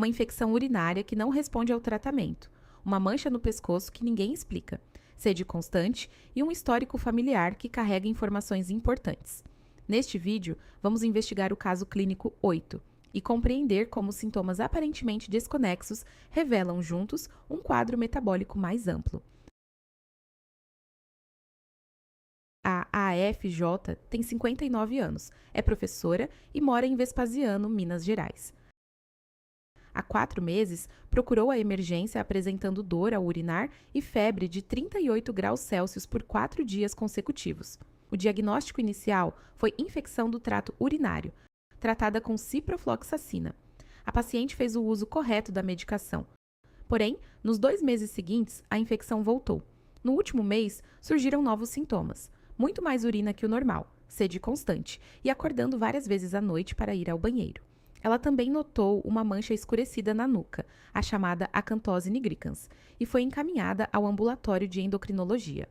uma infecção urinária que não responde ao tratamento, uma mancha no pescoço que ninguém explica, sede constante e um histórico familiar que carrega informações importantes. Neste vídeo, vamos investigar o caso clínico 8 e compreender como sintomas aparentemente desconexos revelam juntos um quadro metabólico mais amplo. A AFJ tem 59 anos, é professora e mora em Vespasiano, Minas Gerais. Há 4 meses, procurou a emergência apresentando dor ao urinar e febre de 38 graus Celsius por 4 dias consecutivos. O diagnóstico inicial foi infecção do trato urinário, tratada com ciprofloxacina. A paciente fez o uso correto da medicação. Porém, nos 2 meses seguintes, a infecção voltou. No último mês, surgiram novos sintomas. Muito mais urina que o normal, sede constante e acordando várias vezes à noite para ir ao banheiro. Ela também notou uma mancha escurecida na nuca, a chamada acantose nigricans, e foi encaminhada ao ambulatório de endocrinologia.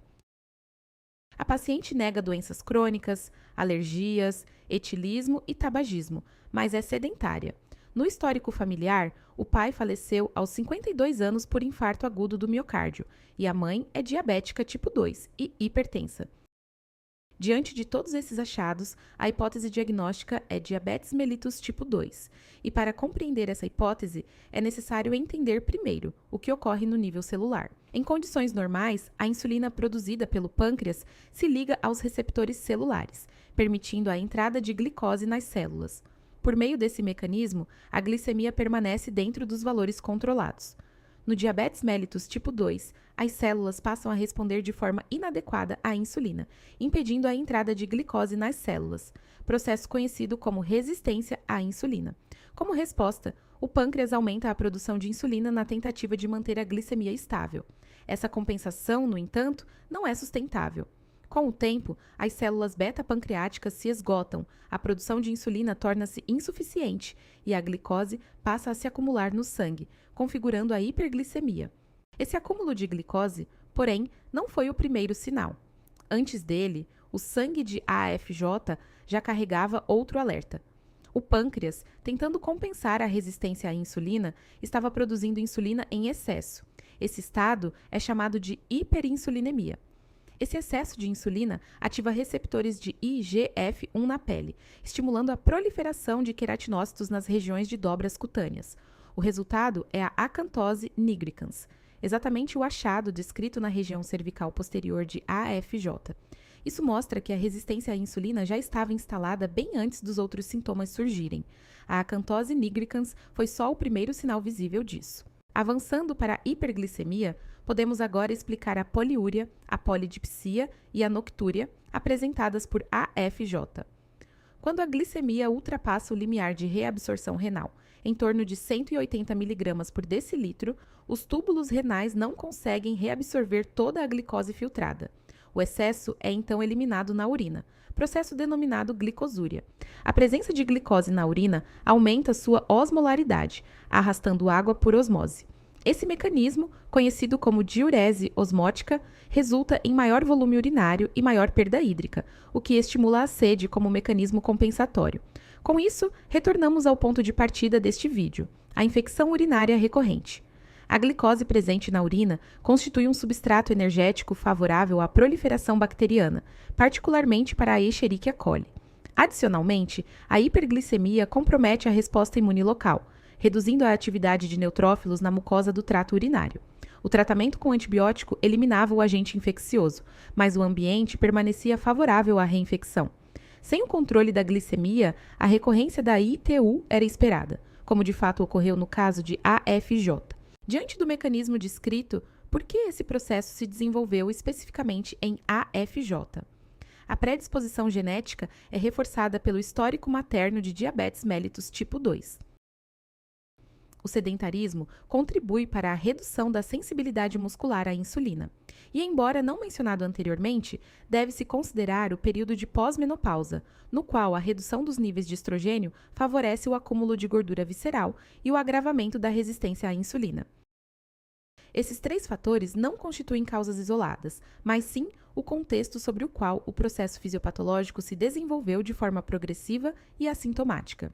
A paciente nega doenças crônicas, alergias, etilismo e tabagismo, mas é sedentária. No histórico familiar, o pai faleceu aos 52 anos por infarto agudo do miocárdio e a mãe é diabética tipo 2 e hipertensa. Diante de todos esses achados, a hipótese diagnóstica é diabetes mellitus tipo 2. E para compreender essa hipótese, é necessário entender primeiro o que ocorre no nível celular. Em condições normais, a insulina produzida pelo pâncreas se liga aos receptores celulares, permitindo a entrada de glicose nas células. Por meio desse mecanismo, a glicemia permanece dentro dos valores controlados. No diabetes mellitus tipo 2, as células passam a responder de forma inadequada à insulina, impedindo a entrada de glicose nas células, processo conhecido como resistência à insulina. Como resposta, o pâncreas aumenta a produção de insulina na tentativa de manter a glicemia estável. Essa compensação, no entanto, não é sustentável. Com o tempo, as células beta-pancreáticas se esgotam, a produção de insulina torna-se insuficiente e a glicose passa a se acumular no sangue, configurando a hiperglicemia. Esse acúmulo de glicose, porém, não foi o primeiro sinal. Antes dele, o sangue de AFJ já carregava outro alerta. O pâncreas, tentando compensar a resistência à insulina, estava produzindo insulina em excesso. Esse estado é chamado de hiperinsulinemia. Esse excesso de insulina ativa receptores de IGF-1 na pele, estimulando a proliferação de queratinócitos nas regiões de dobras cutâneas. O resultado é a acantose nigricans, exatamente o achado descrito na região cervical posterior de AFJ. Isso mostra que a resistência à insulina já estava instalada bem antes dos outros sintomas surgirem. A acantose nigricans foi só o primeiro sinal visível disso. Avançando para a hiperglicemia, podemos agora explicar a poliúria, a polidipsia e a noctúria apresentadas por AFJ. Quando a glicemia ultrapassa o limiar de reabsorção renal, em torno de 180 mg por decilitro, os túbulos renais não conseguem reabsorver toda a glicose filtrada. O excesso é então eliminado na urina, processo denominado glicosúria. A presença de glicose na urina aumenta sua osmolaridade, arrastando água por osmose. Esse mecanismo, conhecido como diurese osmótica, resulta em maior volume urinário e maior perda hídrica, o que estimula a sede como mecanismo compensatório. Com isso, retornamos ao ponto de partida deste vídeo, a infecção urinária recorrente. A glicose presente na urina constitui um substrato energético favorável à proliferação bacteriana, particularmente para a Escherichia coli. Adicionalmente, a hiperglicemia compromete a resposta imune local, reduzindo a atividade de neutrófilos na mucosa do trato urinário. O tratamento com antibiótico eliminava o agente infeccioso, mas o ambiente permanecia favorável à reinfecção. Sem o controle da glicemia, a recorrência da ITU era esperada, como de fato ocorreu no caso de AFJ. Diante do mecanismo descrito, por que esse processo se desenvolveu especificamente em AFJ? A predisposição genética é reforçada pelo histórico materno de diabetes mellitus tipo 2. O sedentarismo contribui para a redução da sensibilidade muscular à insulina. E, embora não mencionado anteriormente, deve-se considerar o período de pós-menopausa, no qual a redução dos níveis de estrogênio favorece o acúmulo de gordura visceral e o agravamento da resistência à insulina. Esses 3 fatores não constituem causas isoladas, mas sim o contexto sobre o qual o processo fisiopatológico se desenvolveu de forma progressiva e assintomática.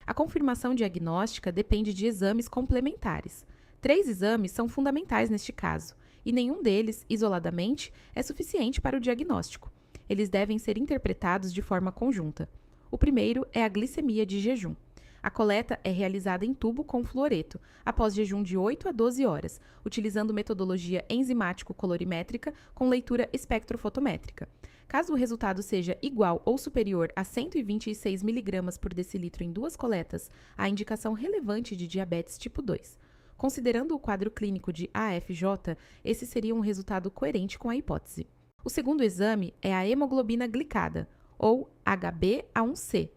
A confirmação diagnóstica depende de exames complementares. 3 exames são fundamentais neste caso, e nenhum deles, isoladamente, é suficiente para o diagnóstico. Eles devem ser interpretados de forma conjunta. O primeiro é a glicemia de jejum. A coleta é realizada em tubo com fluoreto, após jejum de 8 a 12 horas, utilizando metodologia enzimático-colorimétrica com leitura espectrofotométrica. Caso o resultado seja igual ou superior a 126 mg por decilitro em 2 coletas, há indicação relevante de diabetes tipo 2. Considerando o quadro clínico de AFJ, esse seria um resultado coerente com a hipótese. O segundo exame é a hemoglobina glicada, ou HbA1c.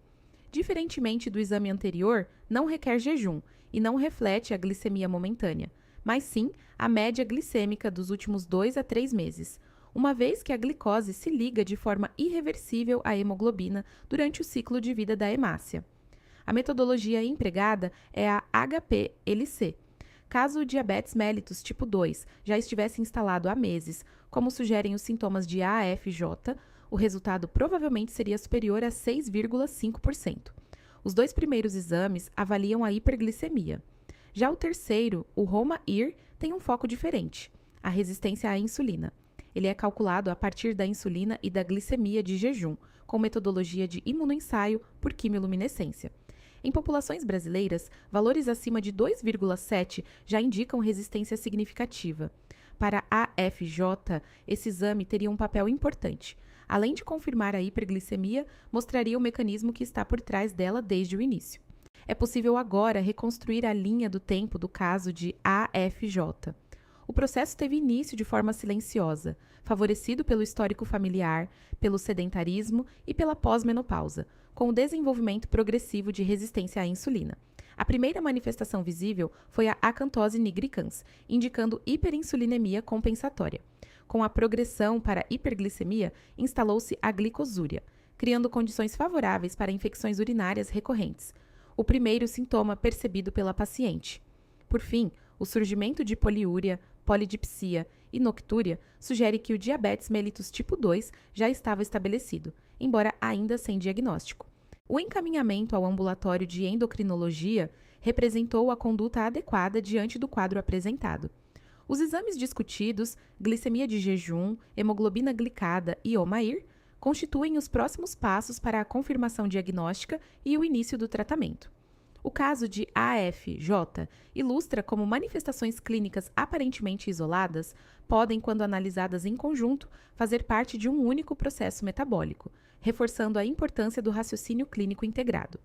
Diferentemente do exame anterior, não requer jejum e não reflete a glicemia momentânea, mas sim a média glicêmica dos últimos 2 a 3 meses, uma vez que a glicose se liga de forma irreversível à hemoglobina durante o ciclo de vida da hemácia. A metodologia empregada é a HPLC. Caso o diabetes mellitus tipo 2 já estivesse instalado há meses, como sugerem os sintomas de AFJ, o resultado provavelmente seria superior a 6,5%. Os 2 primeiros exames avaliam a hiperglicemia. Já o terceiro, o HOMA-IR, tem um foco diferente, a resistência à insulina. Ele é calculado a partir da insulina e da glicemia de jejum, com metodologia de imunoensaio por quimiluminescência. Em populações brasileiras, valores acima de 2,7 já indicam resistência significativa. Para a AFJ, esse exame teria um papel importante. Além de confirmar a hiperglicemia, mostraria o mecanismo que está por trás dela desde o início. É possível agora reconstruir a linha do tempo do caso de AFJ. O processo teve início de forma silenciosa, favorecido pelo histórico familiar, pelo sedentarismo e pela pós-menopausa, com o desenvolvimento progressivo de resistência à insulina. A primeira manifestação visível foi a acantose nigricans, indicando hiperinsulinemia compensatória. Com a progressão para hiperglicemia, instalou-se a glicosúria, criando condições favoráveis para infecções urinárias recorrentes, o primeiro sintoma percebido pela paciente. Por fim, o surgimento de poliúria, polidipsia e noctúria sugere que o diabetes mellitus tipo 2 já estava estabelecido, embora ainda sem diagnóstico. O encaminhamento ao ambulatório de endocrinologia representou a conduta adequada diante do quadro apresentado. Os exames discutidos, glicemia de jejum, hemoglobina glicada e HOMA-IR, constituem os próximos passos para a confirmação diagnóstica e o início do tratamento. O caso de AFJ ilustra como manifestações clínicas aparentemente isoladas podem, quando analisadas em conjunto, fazer parte de um único processo metabólico, reforçando a importância do raciocínio clínico integrado.